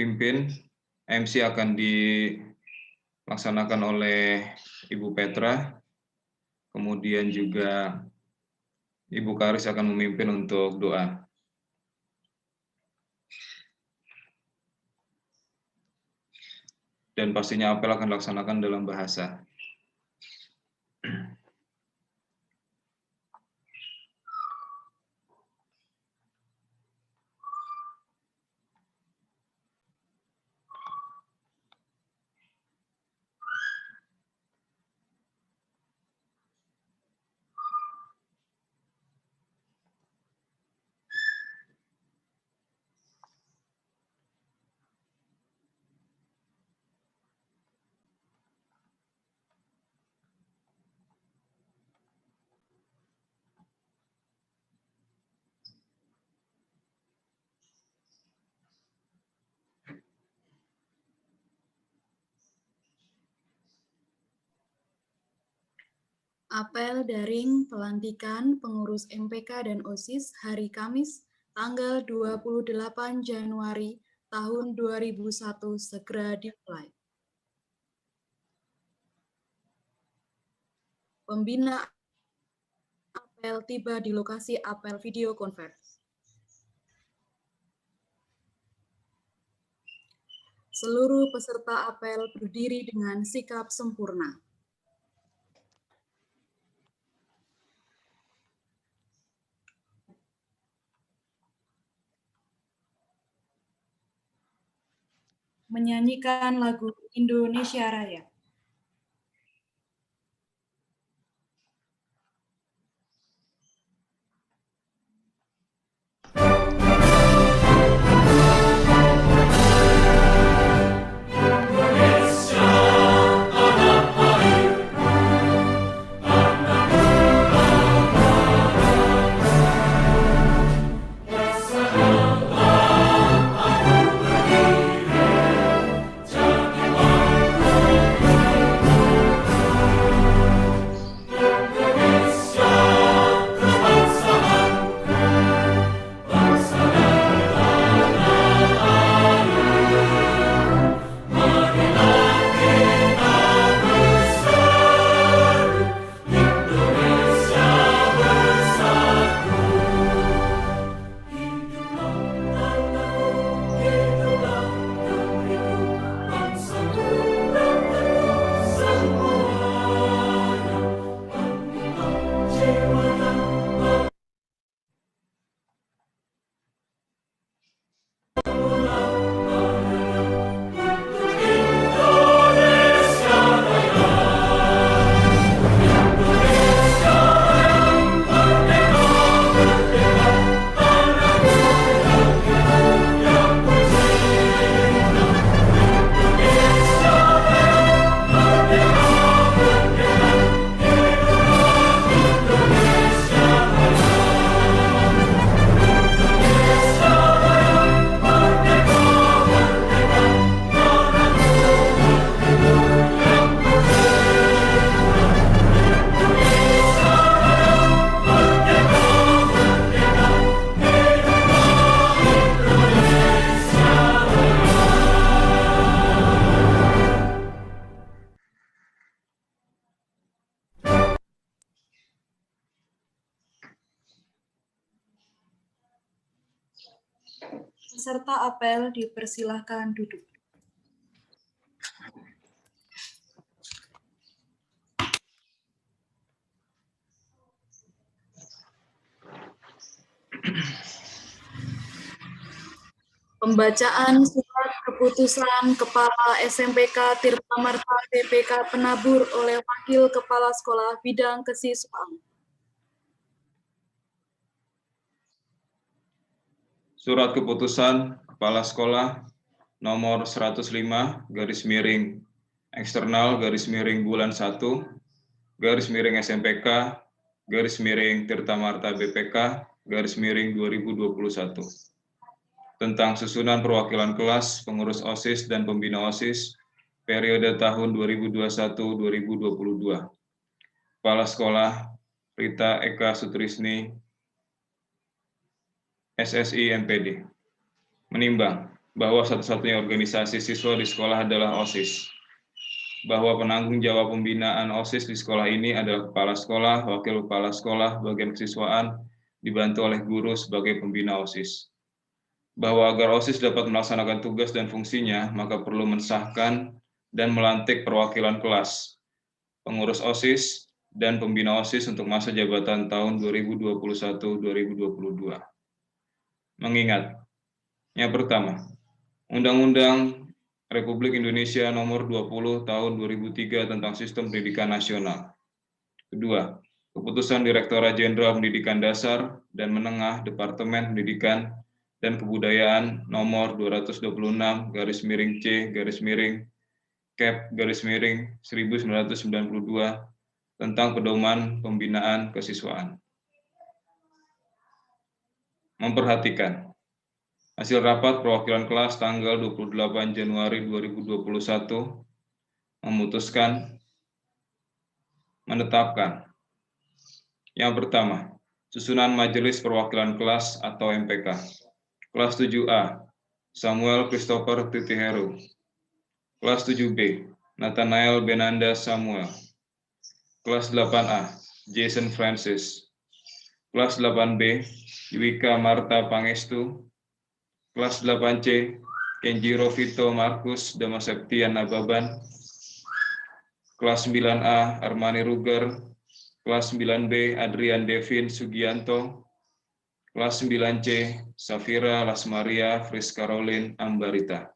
pimpin. MC akan dilaksanakan oleh Ibu Petra, kemudian juga Ibu Karis akan memimpin untuk doa. Dan pastinya apel akan dilaksanakan dalam bahasa. Apel daring pelantikan pengurus MPK dan OSIS hari Kamis, tanggal 28 Januari tahun 2001 segera dimulai. Pembina apel tiba di lokasi apel video conference. Seluruh peserta apel berdiri dengan sikap sempurna. Menyanyikan lagu Indonesia Raya. Peserta apel dipersilahkan duduk. Pembacaan surat keputusan Kepala SMPK Tirta Marta BPK Penabur oleh Wakil Kepala Sekolah Bidang Kesiswaan. Surat keputusan Kepala Sekolah nomor 105 garis miring eksternal garis miring bulan 1 garis miring SMPK garis miring Tirta Marta BPK garis miring 2021 tentang susunan perwakilan kelas, pengurus OSIS dan pembina OSIS periode tahun 2021-2022. Kepala Sekolah Rita Eka Sutrisni SSI MPD. Menimbang, bahwa satu-satunya organisasi siswa di sekolah adalah OSIS, bahwa penanggung jawab pembinaan OSIS di sekolah ini adalah kepala sekolah, wakil kepala sekolah, bagian kesiswaan, dibantu oleh guru sebagai pembina OSIS. Bahwa agar OSIS dapat melaksanakan tugas dan fungsinya, maka perlu mensahkan dan melantik perwakilan kelas, pengurus OSIS, dan pembina OSIS untuk masa jabatan tahun 2021-2022. Mengingat, yang pertama, Undang-Undang Republik Indonesia Nomor 20 Tahun 2003 tentang Sistem Pendidikan Nasional. Kedua, Keputusan Direktorat Jenderal Pendidikan Dasar dan Menengah Departemen Pendidikan dan Kebudayaan Nomor 226-C/Kep/1992 tentang Pedoman Pembinaan Kesiswaan. Memperhatikan hasil rapat perwakilan kelas tanggal 28 Januari 2021 memutuskan menetapkan. Yang pertama, susunan Majelis Perwakilan Kelas atau MPK. Kelas 7A, Samuel Christopher Titiheru. Kelas 7B, Nathanael Benanda Samuel. Kelas 8A, Jason Francis. Kelas 8B, Yuwika Marta Pangestu. Kelas 8C, Kenjiro Vito Markus Damaseptian Nababan. Kelas 9A, Armani Ruger. Kelas 9B, Adrian Devin Sugianto. Kelas 9C, Safira Lasmaria Fris Caroline Ambarita.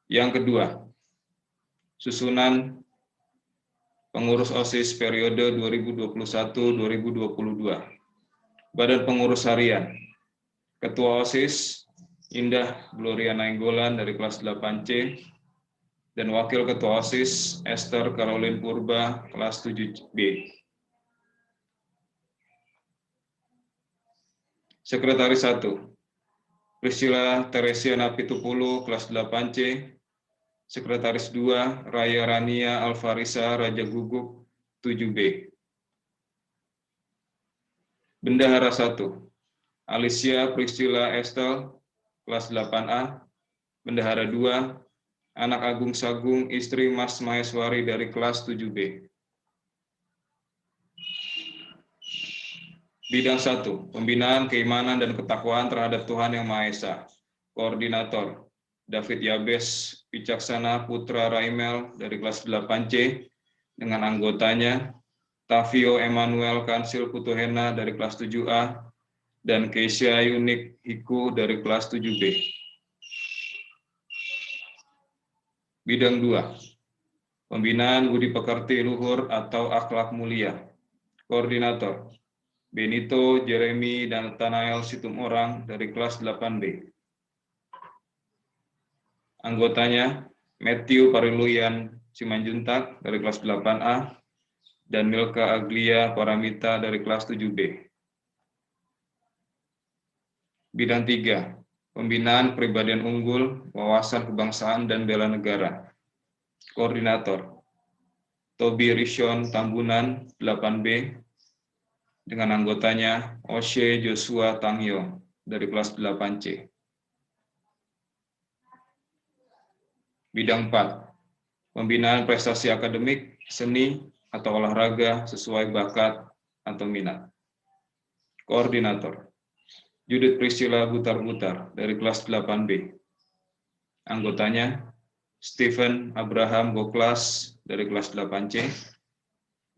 Yang kedua, susunan pengurus OSIS periode 2021-2022. Badan Pengurus Harian. Ketua OSIS, Indah Gloria Nainggolan dari kelas 8C, dan Wakil Ketua OSIS, Esther Caroline Purba, kelas 7B. Sekretaris 1, Priscilla Teresia Napitupulu, kelas 8C. Sekretaris 2, Raya Rania Alfarisa Raja Guguk, 7B. Bendahara 1, Alicia Priscilla Estel, kelas 8A. Bendahara 2, Anak Agung Sagung, istri Mas Maheswari dari kelas 7B. Bidang 1, Pembinaan Keimanan dan Ketakwaan terhadap Tuhan Yang Maha Esa. Koordinator, David Yabes Wicaksana Putra Raimel dari kelas 8C, dengan anggotanya, Tavio Emmanuel Kansil Putuhena dari kelas 7A, dan Keisha Yunik Hiku dari kelas 7B. Bidang 2, Pembinaan Budi Pekerti Luhur atau Akhlak Mulia. Koordinator, Benito Jeremy dan Nathanael Situmorang dari kelas 8B. Anggotanya, Matthew Pariluyan Simanjuntak dari kelas 8A, dan Milka Aglia Paramita dari kelas 7B. Bidang 3, Pembinaan Kepribadian Unggul, Wawasan Kebangsaan dan Bela Negara. Koordinator, Tobi Rishon Tambunan, 8B, dengan anggotanya Oshe Joshua Tangyo dari kelas 8C. Bidang 4, Pembinaan Prestasi Akademik, Seni, atau Olahraga sesuai bakat atau minat. Koordinator, Judith Priscilla Butar-Butar dari kelas 8B. Anggotanya, Stephen Abraham Goklas dari kelas 8C,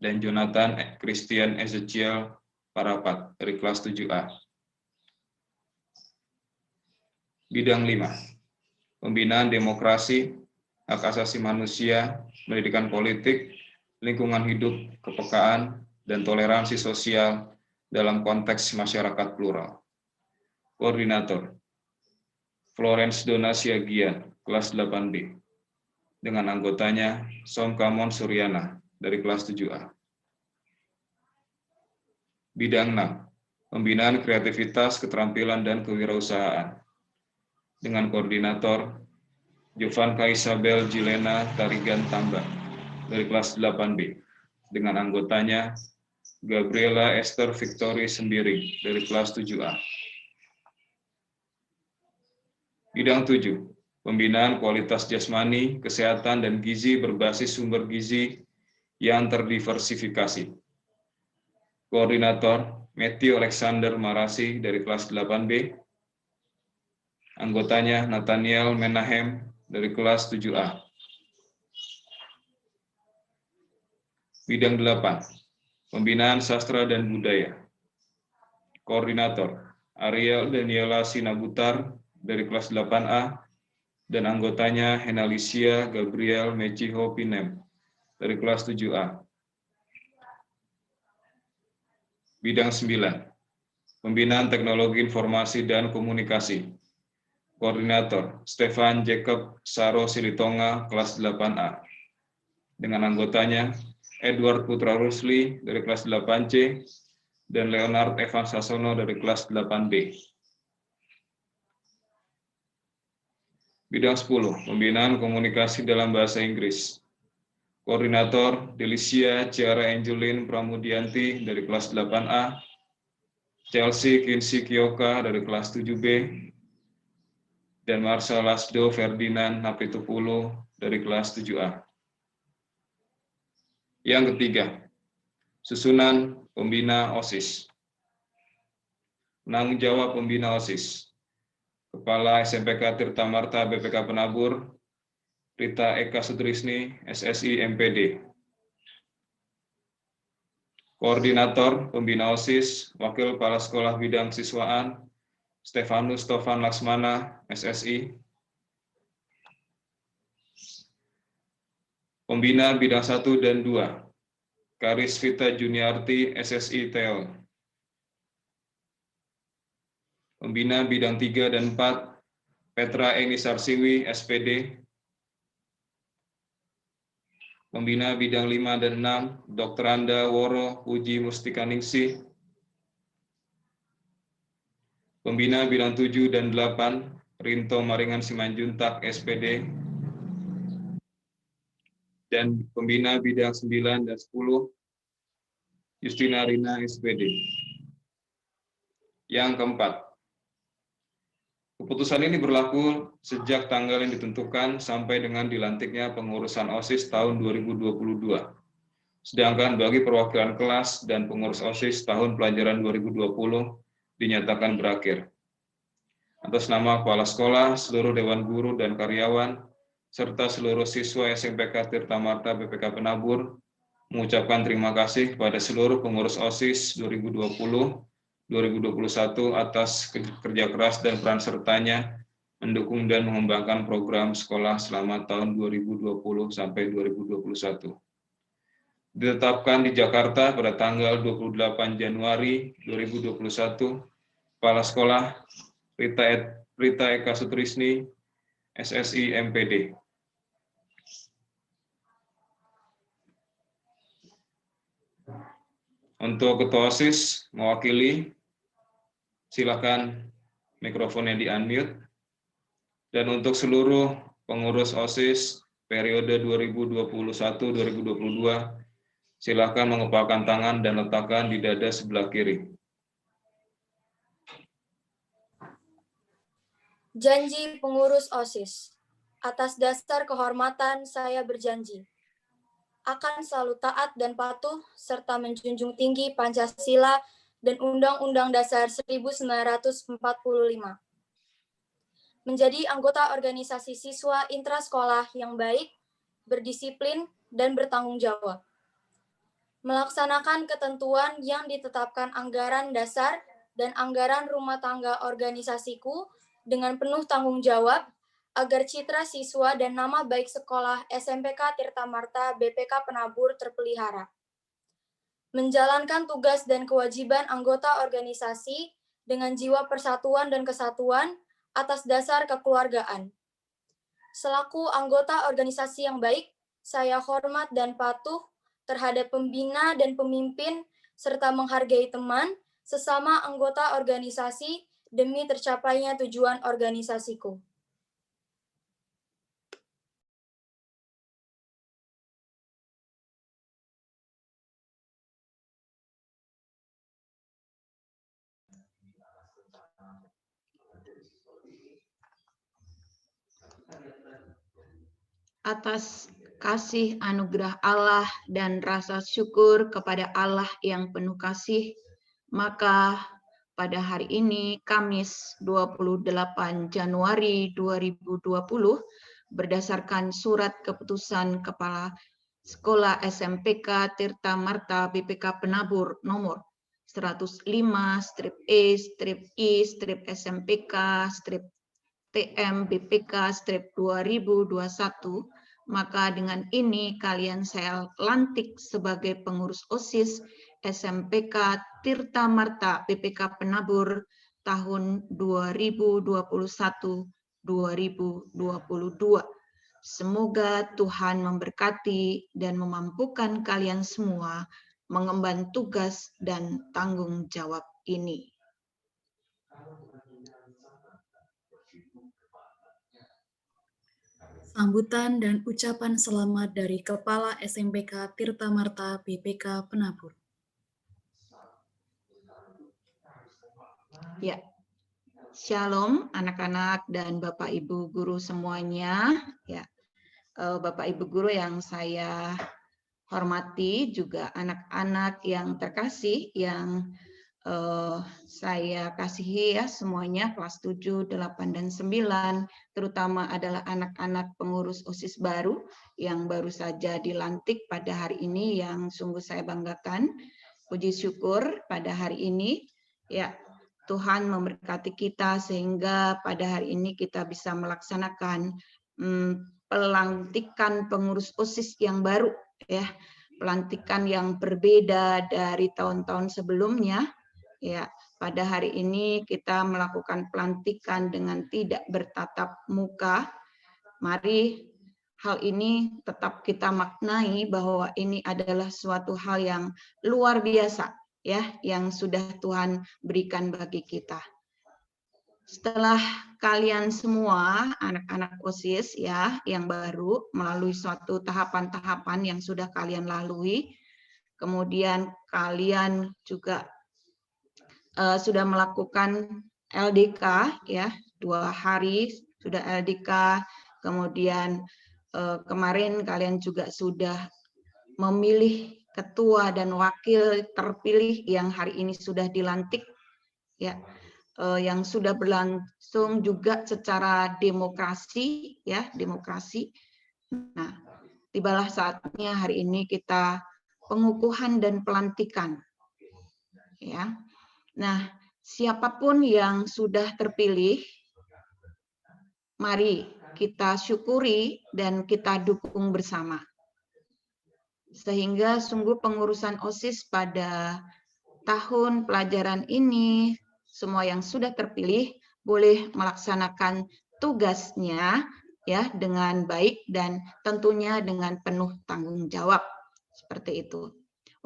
dan Jonathan Christian Ezekiel Parapat dari kelas 7A. Bidang 5, Pembinaan Demokrasi, Hak Asasi Manusia, Pendidikan Politik, Lingkungan Hidup, Kepekaan, dan Toleransi Sosial dalam konteks masyarakat plural. Koordinator, Florence Dona Siagian, kelas 8B, dengan anggotanya Somkamon Suryana dari kelas 7A. Bidang 6, Pembinaan Kreativitas, Keterampilan, dan Kewirausahaan, dengan koordinator Jovanka Isabel Jilena Tarigan Tambak dari kelas 8B, dengan anggotanya Gabriela Esther Victory Sembiring dari kelas 7A. Bidang 7, pembinaan kualitas jasmani, kesehatan, dan gizi berbasis sumber gizi yang terdiversifikasi. Koordinator Matthew Alexander Marasi dari kelas 8B. Anggotanya Nathaniel Menahem dari kelas 7A. Bidang 8, pembinaan sastra dan budaya. Koordinator Ariel Daniela Sinabutar dari kelas 8A dan anggotanya Henalicia Gabriel Mechiho Pinem dari kelas 7A. Bidang 9, pembinaan teknologi informasi dan komunikasi. Koordinator Stefan Jacob Saro Silitonga kelas 8A. Dengan anggotanya Edward Putra Rusli dari kelas 8C dan Leonard Evan Sasono dari kelas 8B. Bidang 10, pembinaan komunikasi dalam bahasa Inggris. Koordinator Delicia Ciara Angelin Pramudianti dari kelas 8A, Chelsea Kinsey Kyoka dari kelas 7B, dan Marsha Lasdo Ferdinand Napitupulo dari kelas 7A. Yang ketiga, susunan pembina OSIS. Penanggung jawab pembina OSIS. Kepala SMPK Tirta Marta BPK Penabur, Rita Eka Sutrisni, SSI MPD. Koordinator pembina OSIS, Wakil Kepala Sekolah Bidang Siswaan, Stefanus Tovan Laksmana, SSI. Pembina bidang 1 dan 2, Karis Vita Juniarti, SSI TEL. Pembina bidang 3 dan 4, Petra Eni Sarsiwi, SPD. Pembina bidang 5 dan 6, Dr. Anda Woro Puji Mustikaningsih. Pembina bidang 7 dan 8, Rinto Maringan Simanjuntak, SPD. Dan pembina bidang 9 dan 10, Justina Rina, SPD. Yang keempat, keputusan ini berlaku sejak tanggal yang ditentukan sampai dengan dilantiknya pengurusan OSIS tahun 2022. Sedangkan bagi perwakilan kelas dan pengurus OSIS tahun pelajaran 2020 dinyatakan berakhir. Atas nama Kepala Sekolah, seluruh Dewan Guru dan karyawan, serta seluruh siswa SMPK Tirta Marta BPK Penabur, mengucapkan terima kasih kepada seluruh pengurus OSIS 2020-2021 atas kerja keras dan peran sertanya mendukung dan mengembangkan program sekolah selama tahun 2020 sampai 2021. Ditetapkan di Jakarta pada tanggal 28 Januari 2021, Kepala Sekolah Rita Eka Sutrisni, SSI MPD. Untuk Ketua OSIS mewakili, silakan mikrofonnya di-unmute. Dan untuk seluruh pengurus OSIS periode 2021-2022, silakan mengepalkan tangan dan letakkan di dada sebelah kiri. Janji pengurus OSIS. Atas dasar kehormatan saya berjanji akan selalu taat dan patuh serta menjunjung tinggi Pancasila dan Undang-Undang Dasar 1945. Menjadi anggota organisasi siswa intrasekolah yang baik, berdisiplin, dan bertanggung jawab. Melaksanakan ketentuan yang ditetapkan anggaran dasar dan anggaran rumah tangga organisasiku dengan penuh tanggung jawab, agar citra siswa dan nama baik sekolah SMPK Tirta Marta BPK Penabur terpelihara. Menjalankan tugas dan kewajiban anggota organisasi dengan jiwa persatuan dan kesatuan atas dasar kekeluargaan. Selaku anggota organisasi yang baik, saya hormat dan patuh terhadap pembina dan pemimpin, serta menghargai teman, sesama anggota organisasi demi tercapainya tujuan organisasiku. Atas kasih anugerah Allah dan rasa syukur kepada Allah yang penuh kasih, maka pada hari ini, Kamis 28 Januari 2020, berdasarkan surat keputusan Kepala Sekolah SMPK Tirta Marta BPK Penabur nomor 105-I-SMPK-TM BPK-2021, maka dengan ini kalian saya lantik sebagai pengurus OSIS SMPK Tirta Marta BPK Penabur tahun 2021-2022. Semoga Tuhan memberkati dan memampukan kalian semua mengemban tugas dan tanggung jawab ini. Sambutan dan ucapan selamat dari Kepala SMPK Tirta Marta BPK Penabur. Ya, Shalom anak-anak dan Bapak Ibu guru semuanya. Ya, Bapak Ibu guru yang saya hormati, juga anak-anak yang terkasih yang saya kasihi ya semuanya, kelas 7, 8, dan 9, terutama adalah anak-anak pengurus OSIS baru yang baru saja dilantik pada hari ini, yang sungguh saya banggakan. Puji syukur pada hari ini ya Tuhan memberkati kita sehingga pada hari ini kita bisa melaksanakan pelantikan pengurus OSIS yang baru ya, pelantikan yang berbeda dari tahun-tahun sebelumnya. Ya, pada hari ini kita melakukan pelantikan dengan tidak bertatap muka. Mari hal ini tetap kita maknai bahwa ini adalah suatu hal yang luar biasa ya, yang sudah Tuhan berikan bagi kita. Setelah kalian semua anak-anak OSIS ya yang baru melalui suatu tahapan-tahapan yang sudah kalian lalui, kemudian kalian juga sudah melakukan LDK ya, 2 hari sudah LDK, kemudian kemarin kalian juga sudah memilih ketua dan wakil terpilih yang hari ini sudah dilantik ya, yang sudah berlangsung juga secara demokrasi ya, demokrasi. Nah, tibalah saatnya hari ini kita pengukuhan dan pelantikan ya. Nah, siapapun yang sudah terpilih, mari kita syukuri dan kita dukung bersama. Sehingga sungguh pengurusan OSIS pada tahun pelajaran ini, semua yang sudah terpilih boleh melaksanakan tugasnya ya dengan baik dan tentunya dengan penuh tanggung jawab. Seperti itu.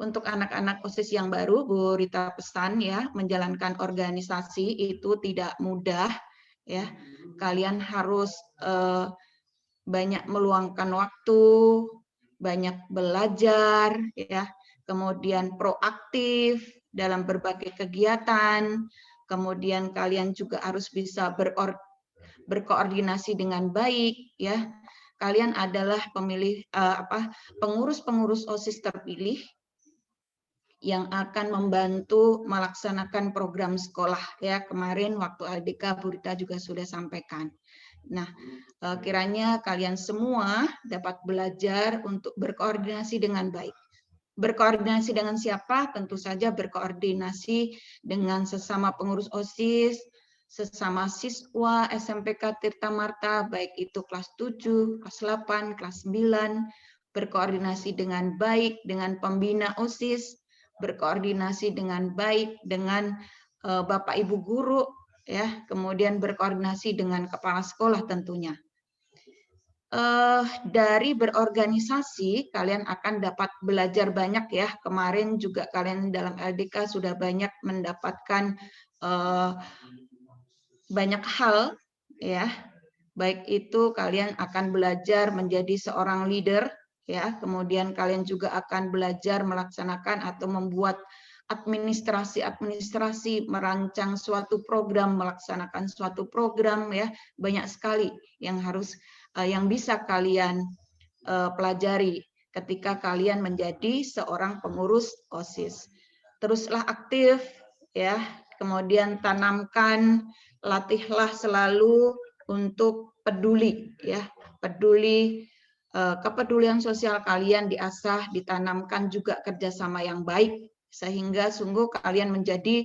Untuk anak-anak OSIS yang baru, Bu Rita pesan ya, menjalankan organisasi itu tidak mudah ya. Kalian harus banyak meluangkan waktu, banyak belajar ya, kemudian proaktif dalam berbagai kegiatan, kemudian kalian juga harus bisa berkoordinasi dengan baik ya. Kalian adalah pengurus-pengurus OSIS terpilih yang akan membantu melaksanakan program sekolah ya. Kemarin waktu LDK Bu Rita juga sudah sampaikan. Nah, kiranya kalian semua dapat belajar untuk berkoordinasi dengan baik. Berkoordinasi dengan siapa? Tentu saja berkoordinasi dengan sesama pengurus OSIS, sesama siswa SMPK Tirta Marta, baik itu kelas 7, kelas 8, kelas 9, berkoordinasi dengan baik dengan pembina OSIS, berkoordinasi dengan baik dengan Bapak Ibu guru ya, kemudian berkoordinasi dengan kepala sekolah tentunya. Dari berorganisasi kalian akan dapat belajar banyak ya. Kemarin juga kalian dalam LDK sudah banyak mendapatkan banyak hal ya. Baik itu kalian akan belajar menjadi seorang leader ya, kemudian kalian juga akan belajar melaksanakan atau membuat administrasi, merancang suatu program, melaksanakan suatu program, ya banyak sekali yang bisa kalian pelajari ketika kalian menjadi seorang pengurus OSIS. Teruslah aktif, ya. Kemudian tanamkan, latihlah selalu untuk peduli, ya. Peduli, kepedulian sosial kalian diasah, ditanamkan juga kerjasama yang baik, sehingga sungguh kalian menjadi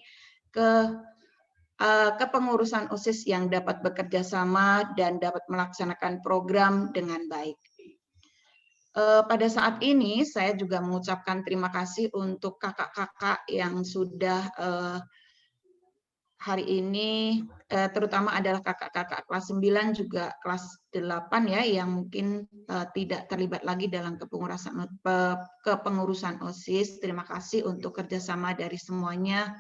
kepengurusan OSIS yang dapat bekerja sama dan dapat melaksanakan program dengan baik. Pada saat ini saya juga mengucapkan terima kasih untuk kakak-kakak yang sudah hari ini, terutama adalah kakak-kakak kelas 9 juga kelas 8 ya, yang mungkin tidak terlibat lagi dalam kepengurusan OSIS. Terima kasih untuk kerjasama dari semuanya.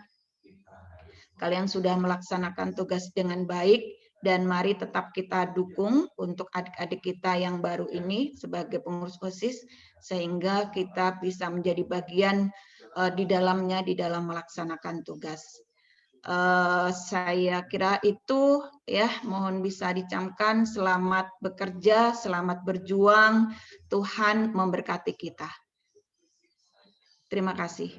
Kalian sudah melaksanakan tugas dengan baik, dan mari tetap kita dukung untuk adik-adik kita yang baru ini sebagai pengurus OSIS, sehingga kita bisa menjadi bagian di dalamnya, di dalam melaksanakan tugas. Saya kira itu ya, mohon bisa dicamkan. Selamat bekerja, selamat berjuang, Tuhan memberkati kita. Terima kasih.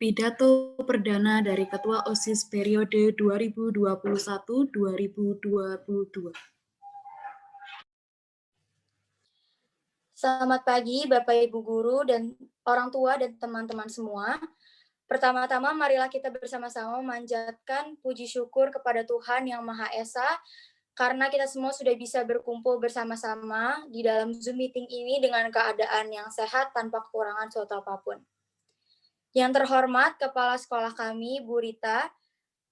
Pidato perdana dari Ketua OSIS periode 2021-2022. Selamat pagi Bapak Ibu Guru dan orang tua dan teman-teman semua. Pertama-tama marilah kita bersama-sama memanjatkan puji syukur kepada Tuhan Yang Maha Esa karena kita semua sudah bisa berkumpul bersama-sama di dalam Zoom meeting ini dengan keadaan yang sehat tanpa kekurangan suatu apapun. Yang terhormat Kepala Sekolah kami, Bu Rita,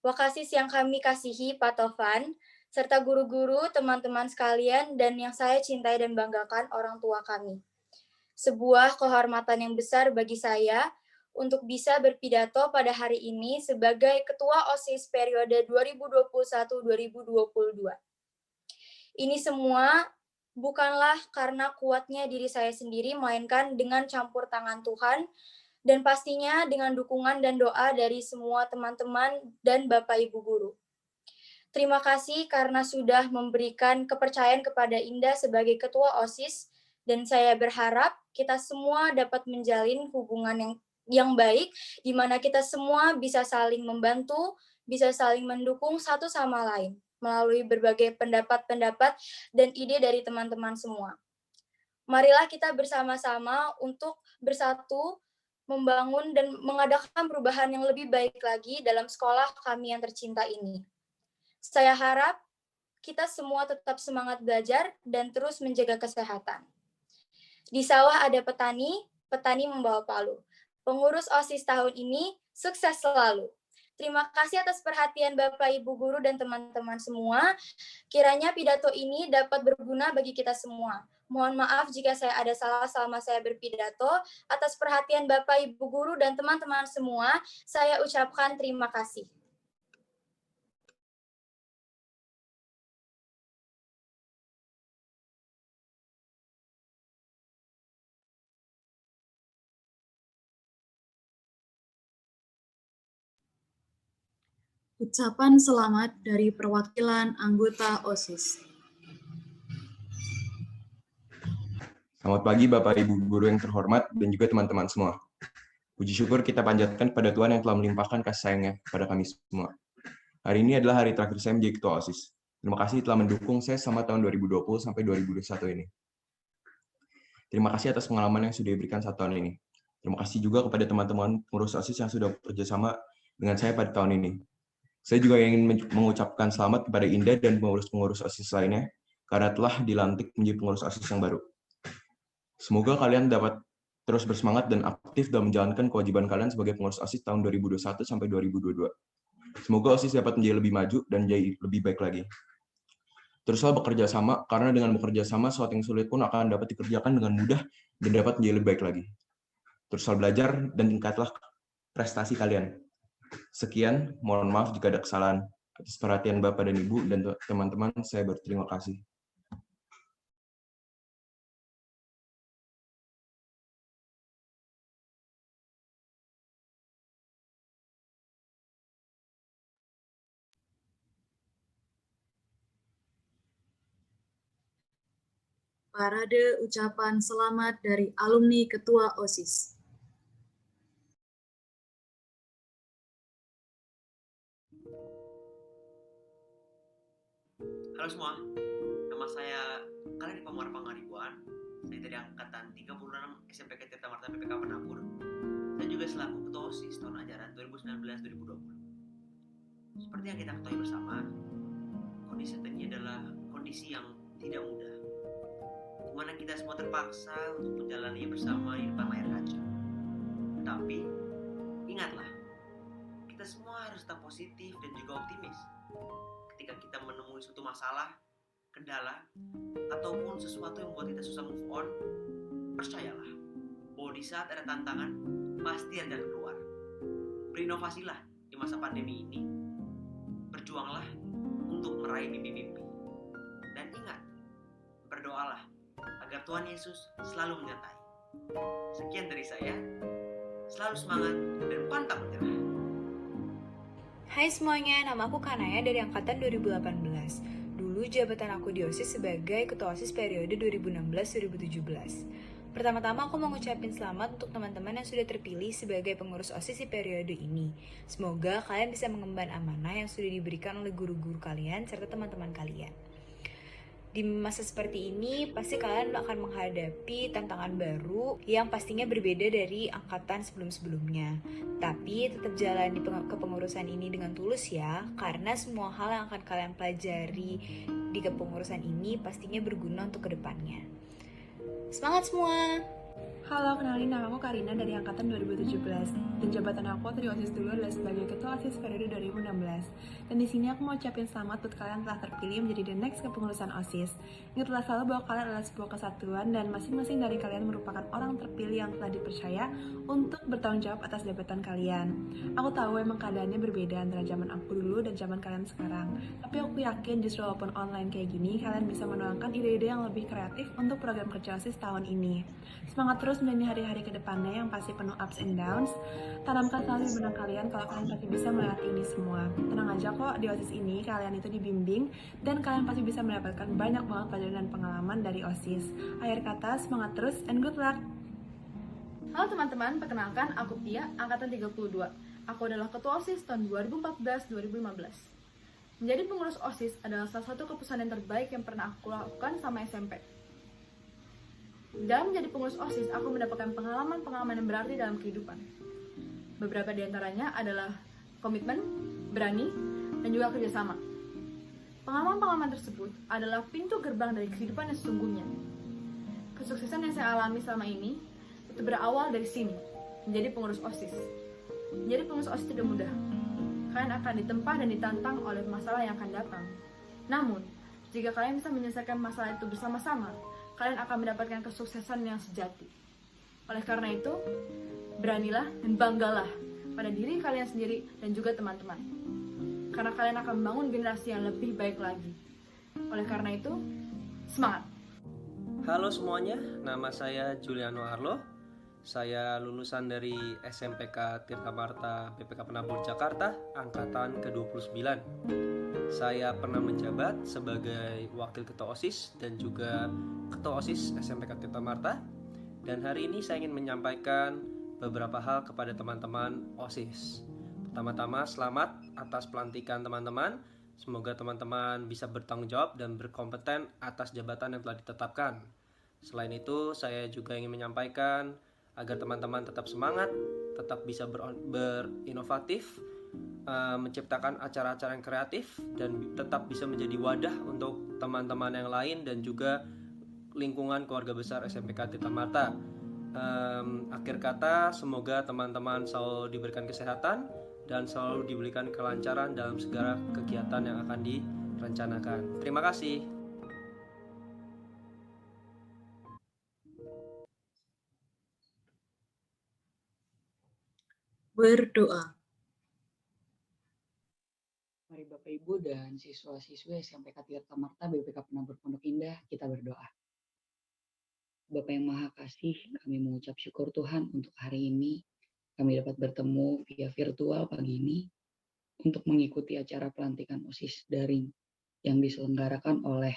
Wakasis yang kami kasihi, Pak Tovan, serta guru-guru, teman-teman sekalian, dan yang saya cintai dan banggakan orang tua kami. Sebuah kehormatan yang besar bagi saya untuk bisa berpidato pada hari ini sebagai Ketua OSIS periode 2021-2022. Ini semua bukanlah karena kuatnya diri saya sendiri, melainkan dengan campur tangan Tuhan, dan pastinya dengan dukungan dan doa dari semua teman-teman dan Bapak Ibu Guru. Terima kasih karena sudah memberikan kepercayaan kepada Indah sebagai Ketua OSIS, dan saya berharap kita semua dapat menjalin hubungan yang baik, di mana kita semua bisa saling membantu, bisa saling mendukung satu sama lain, melalui berbagai pendapat-pendapat dan ide dari teman-teman semua. Marilah kita bersama-sama untuk bersatu, membangun dan mengadakan perubahan yang lebih baik lagi dalam sekolah kami yang tercinta ini. Saya harap kita semua tetap semangat belajar dan terus menjaga kesehatan. Di sawah ada petani, petani membawa palu. Pengurus OSIS tahun ini sukses selalu. Terima kasih atas perhatian Bapak, Ibu Guru, dan teman-teman semua. Kiranya pidato ini dapat berguna bagi kita semua. Mohon maaf jika saya ada salah selama saya berpidato. Atas perhatian Bapak, Ibu Guru, dan teman-teman semua, saya ucapkan terima kasih. Ucapan selamat dari perwakilan anggota OSIS. Selamat pagi Bapak Ibu Guru yang terhormat dan juga teman-teman semua. Puji syukur kita panjatkan kepada Tuhan yang telah melimpahkan kasih sayangnya kepada kami semua. Hari ini adalah hari terakhir saya menjadi Ketua OSIS. Terima kasih telah mendukung saya selama tahun 2020 sampai 2021 ini. Terima kasih atas pengalaman yang sudah diberikan 1 tahun ini. Terima kasih juga kepada teman-teman pengurus OSIS yang sudah bekerjasama dengan saya pada tahun ini. Saya juga ingin mengucapkan selamat kepada Indah dan pengurus-pengurus OSIS lainnya karena telah dilantik menjadi pengurus OSIS yang baru. Semoga kalian dapat terus bersemangat dan aktif dalam menjalankan kewajiban kalian sebagai pengurus OSIS tahun 2021 sampai 2022. Semoga OSIS dapat menjadi lebih maju dan menjadi lebih baik lagi. Teruslah bekerja sama, karena dengan bekerja sama, sesuatu yang sulit pun akan dapat dikerjakan dengan mudah dan dapat menjadi lebih baik lagi. teruslah belajar dan tingkatlah prestasi kalian. Sekian, mohon maaf jika ada kesalahan. Atas perhatian Bapak dan Ibu dan teman-teman, saya berterima kasih. Parade ucapan selamat dari alumni Ketua OSIS. Halo semua, nama saya Khalid Pamar Pangaribuan. Saya dari angkatan 36 SMPK Tirta Marta PPK Penabur. Saya juga selaku Ketua OSIS tahun ajaran 2019-2020. Seperti yang kita ketahui bersama, kondisi saat ini adalah kondisi yang tidak mudah, di mana kita semua terpaksa untuk menjalani bersama di depan layar kaca. Tapi ingatlah, kita semua harus tetap positif dan juga optimis. Ketika kita menemui suatu masalah, kendala, ataupun sesuatu yang membuat kita susah move on, percayalah bahwa di saat ada tantangan, pasti ada keluar. Berinovasilah di masa pandemi ini. Berjuanglah untuk meraih mimpi-mimpi. Dan ingat, berdoalah agar Tuhan Yesus selalu menyertai. Sekian dari saya. Selalu semangat dan pantang menyerah. Hai semuanya, nama aku Kanaya dari angkatan 2018. Dulu jabatan aku di OSIS sebagai Ketua OSIS periode 2016-2017. Pertama-tama aku mau ngucapin selamat untuk teman-teman yang sudah terpilih sebagai pengurus OSIS di periode ini. Semoga kalian bisa mengemban amanah yang sudah diberikan oleh guru-guru kalian serta teman-teman kalian. Di masa seperti ini, pasti kalian akan menghadapi tantangan baru yang pastinya berbeda dari angkatan sebelum-sebelumnya. Tapi tetap jalani kepengurusan ini dengan tulus ya, karena semua hal yang akan kalian pelajari di kepengurusan ini pastinya berguna untuk kedepannya. Semangat semua! Halo, kenalin nama aku Karina dari angkatan 2017 dan jabatan aku waktu di OSIS dulu adalah sebagai Ketua OSIS periode 2016. Dan di sini aku mau ucapin selamat buat kalian telah terpilih menjadi the next kepengurusan OSIS. Ingatlah selalu bahwa kalian adalah sebuah kesatuan dan masing-masing dari kalian merupakan orang terpilih yang telah dipercaya untuk bertanggung jawab atas jabatan kalian. Aku tahu emang keadaannya berbeda antara zaman aku dulu dan zaman kalian sekarang. Tapi aku yakin justru walaupun online kayak gini, kalian bisa menuangkan ide-ide yang lebih kreatif untuk program kerja OSIS tahun ini. Semangat terus menjalani hari-hari ke depannya yang pasti penuh ups and downs. Tanamkan selalu di benak kalian kalau kalian pasti bisa melewati ini semua. Tenang aja kok, di OSIS ini kalian itu dibimbing dan kalian pasti bisa mendapatkan banyak banget pelajaran dan pengalaman dari OSIS. Akhir kata, semangat terus and good luck! Halo teman-teman, perkenalkan aku Pia, angkatan 32. Aku adalah Ketua OSIS tahun 2014-2015. Menjadi pengurus OSIS adalah salah satu keputusan yang terbaik yang pernah aku lakukan sama SMP. Dalam menjadi pengurus OSIS, aku mendapatkan pengalaman-pengalaman yang berarti dalam kehidupan. Beberapa di antaranya adalah komitmen, berani, dan juga kerjasama. Pengalaman-pengalaman tersebut adalah pintu gerbang dari kehidupan yang sesungguhnya. Kesuksesan yang saya alami selama ini itu berawal dari sini, menjadi pengurus OSIS. Menjadi pengurus OSIS tidak mudah. Kalian akan ditempa dan ditantang oleh masalah yang akan datang. Namun, jika kalian bisa menyelesaikan masalah itu bersama-sama, kalian akan mendapatkan kesuksesan yang sejati. Oleh karena itu, beranilah dan banggalah pada diri kalian sendiri dan juga teman-teman. Karena kalian akan membangun generasi yang lebih baik lagi. Oleh karena itu, semangat! Halo semuanya, nama saya Juliano Arlo. Saya lulusan dari SMPK Tirta Marta PPK Penabur Jakarta, angkatan ke-29. Saya pernah menjabat sebagai Wakil Ketua OSIS dan juga Ketua OSIS SMPK Tirta Marta. Dan hari ini saya ingin menyampaikan beberapa hal kepada teman-teman OSIS. Pertama-tama, selamat atas pelantikan teman-teman. Semoga teman-teman bisa bertanggung jawab dan berkompeten atas jabatan yang telah ditetapkan. Selain itu, saya juga ingin menyampaikan agar teman-teman tetap semangat, tetap bisa berinovatif, menciptakan acara-acara yang kreatif, dan tetap bisa menjadi wadah untuk teman-teman yang lain dan juga lingkungan keluarga besar SMPK Tirta Marta. Akhir kata, semoga teman-teman selalu diberikan kesehatan dan selalu diberikan kelancaran dalam segala kegiatan yang akan direncanakan. Terima kasih. Berdoa. Mari Bapak Ibu dan siswa-siswi SMPK Tirta Marta BPK Penabur Pondok Indah, kita berdoa. Bapak yang Maha Kasih, kami mengucap syukur Tuhan untuk hari ini kami dapat bertemu via virtual pagi ini untuk mengikuti acara pelantikan OSIS daring yang diselenggarakan oleh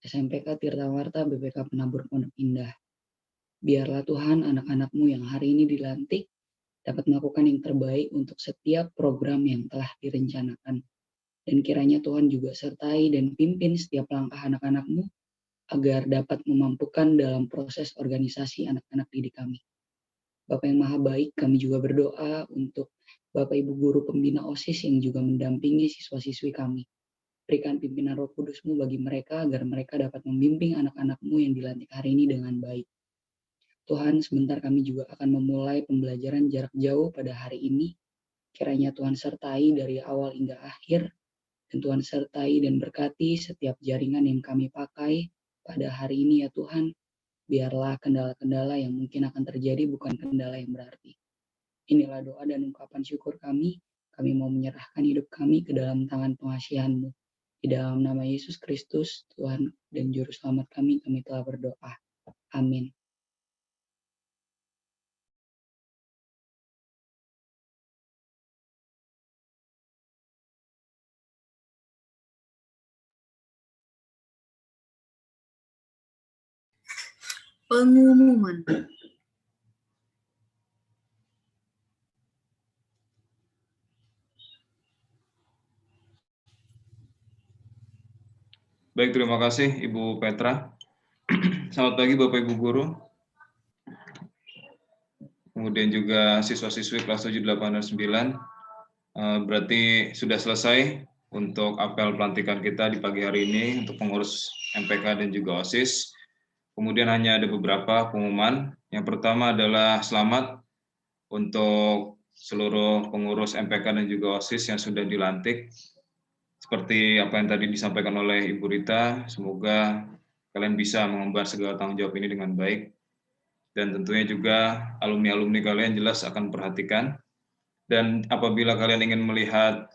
SMPK Tirta Marta BPK Penabur Pondok Indah. Biarlah Tuhan anak-anak-Mu yang hari ini dilantik dapat melakukan yang terbaik untuk setiap program yang telah direncanakan. Dan kiranya Tuhan juga sertai dan pimpin setiap langkah anak-anak-Mu agar dapat memampukan dalam proses organisasi anak-anak didik kami. Bapak yang Maha Baik, kami juga berdoa untuk Bapak Ibu Guru Pembina OSIS yang juga mendampingi siswa-siswi kami. Berikan pimpinan Roh Kudus-Mu bagi mereka agar mereka dapat membimbing anak-anak-Mu yang dilantik hari ini dengan baik. Tuhan, sebentar kami juga akan memulai pembelajaran jarak jauh pada hari ini. Kiranya Tuhan sertai dari awal hingga akhir, dan Tuhan sertai dan berkati setiap jaringan yang kami pakai pada hari ini ya Tuhan. Biarlah kendala-kendala yang mungkin akan terjadi bukan kendala yang berarti. Inilah doa dan ungkapan syukur kami. Kami mau menyerahkan hidup kami ke dalam tangan pengasihan-Mu. Di dalam nama Yesus Kristus, Tuhan dan Juru Selamat kami telah berdoa. Amin. Pengumuman. Baik, terima kasih Ibu Petra. Selamat pagi Bapak Ibu Guru. Kemudian juga siswa-siswi kelas 7, 8, dan 9. Berarti sudah selesai untuk apel pelantikan kita di pagi hari ini untuk pengurus MPK dan juga OSIS. Kemudian hanya ada beberapa pengumuman. Yang pertama adalah selamat untuk seluruh pengurus MPK dan juga OSIS yang sudah dilantik. Seperti apa yang tadi disampaikan oleh Ibu Rita, semoga kalian bisa mengemban segala tanggung jawab ini dengan baik. Dan tentunya juga alumni-alumni kalian jelas akan perhatikan. Dan apabila kalian ingin melihat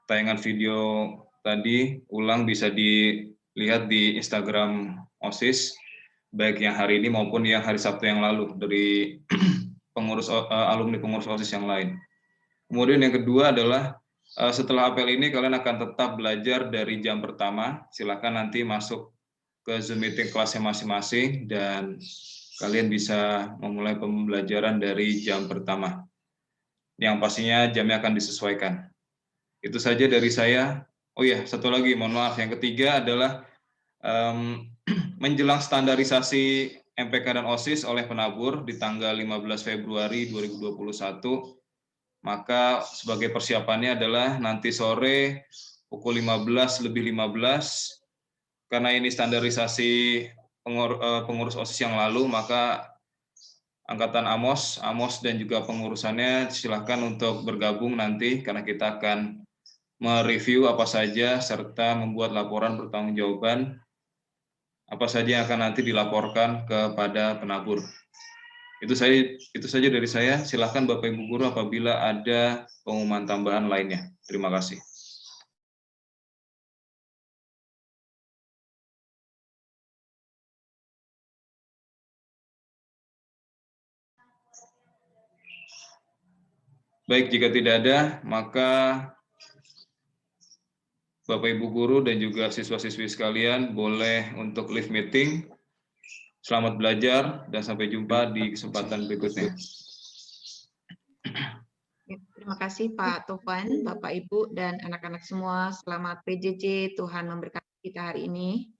tayangan video tadi, ulang bisa dilihat di Instagram OSIS, baik yang hari ini maupun yang hari Sabtu yang lalu dari alumni pengurus OSIS yang lain. Kemudian yang kedua adalah setelah apel ini kalian akan tetap belajar dari jam pertama. Silakan nanti masuk ke Zoom meeting kelasnya masing-masing dan kalian bisa memulai pembelajaran dari jam pertama. Yang pastinya jamnya akan disesuaikan. Itu saja dari saya. Oh ya, satu lagi, mohon maaf. Yang ketiga adalah menjelang standarisasi MPK dan OSIS oleh penabur di tanggal 15 Februari 2021, maka sebagai persiapannya adalah nanti sore pukul 15 lebih 15, karena ini standarisasi pengurus OSIS yang lalu, maka Angkatan Amos dan juga pengurusannya silakan untuk bergabung nanti, karena kita akan mereview apa saja serta membuat laporan pertanggungjawaban apa saja yang akan nanti dilaporkan kepada penabur. Itu saja dari saya. Silakan Bapak Ibu Guru apabila ada pengumuman tambahan lainnya. Terima kasih. Baik, jika tidak ada, maka Bapak Ibu Guru dan juga siswa-siswi sekalian boleh untuk live meeting. Selamat belajar dan sampai jumpa di kesempatan berikutnya. Terima kasih Pak Tovan, Bapak Ibu dan anak-anak semua. Selamat PJJ, Tuhan memberkati kita hari ini.